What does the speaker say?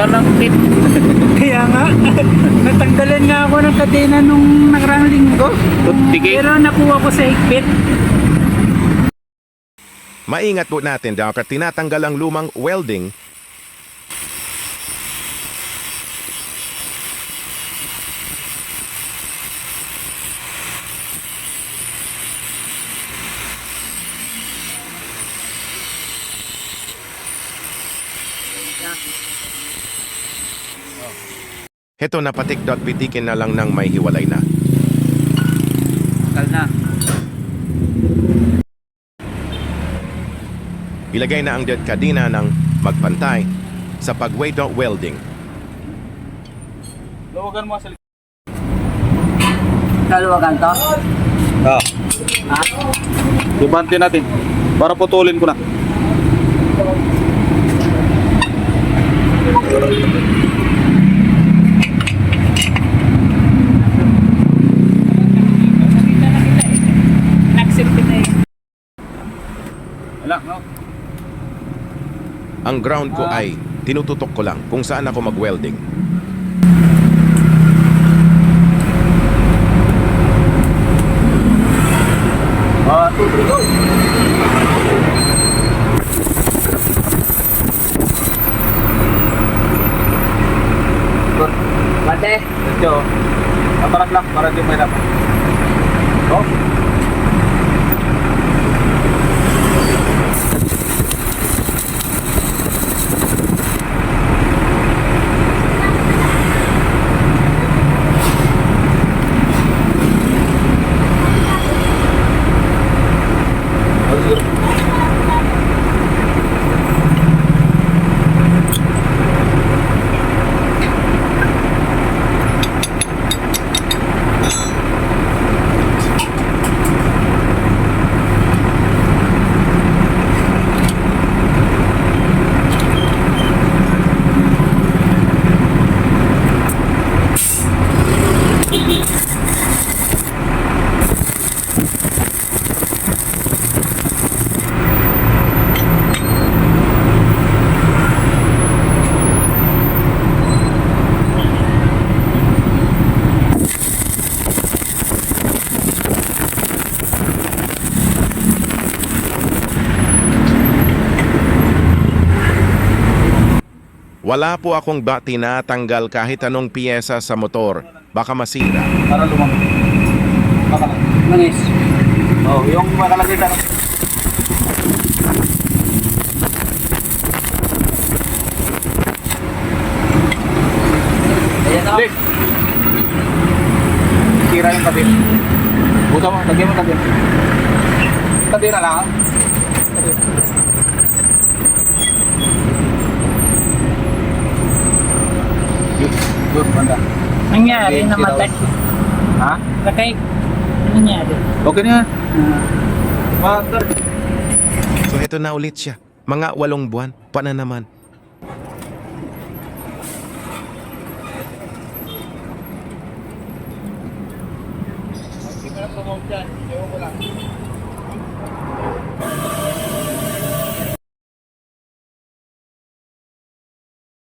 Wala nang kit. Kaya nga, natanggalan nga ako ng kadena nung nakarang linggo. Tutpiki. Pero nakuha ko sa higpit. Maingat po natin dahil kapag tinatanggal ang lumang welding, heto napatik pitikin na lang ng may hiwalay na. Kal na. Ilagay na ang dead kadena ng magpantay sa pag-weight welding. Lawagan mo sa likod. Kaluwagan to? Ah. Ha? Ibante natin. Para putulin ko na. Nagsilpit na yun. Wala, no? Ang ground ko ay tinututok ko lang kung saan ako mag-welding. Two, three, go! Good. Bate, Ito. Aparat lang para di may dapat. Oh. Wala po akong tinatanggal kahit anong piyesa sa motor. Baka masira. Para lumang. Baka lang. manis. Oh, yung makalagay na. Ayan o. Lik. Tira yung tabi. Buta mo, lagyan mo tabi. Tabi na lang. Tabi. Good, banda. Nangyari, namatay. Ha? Patay. Nangyari. Okay na yan. Banda. So heto na ulit siya. Mga 8 buwan, pa na naman. Hindi ko na promote yan. Ewan ko lang.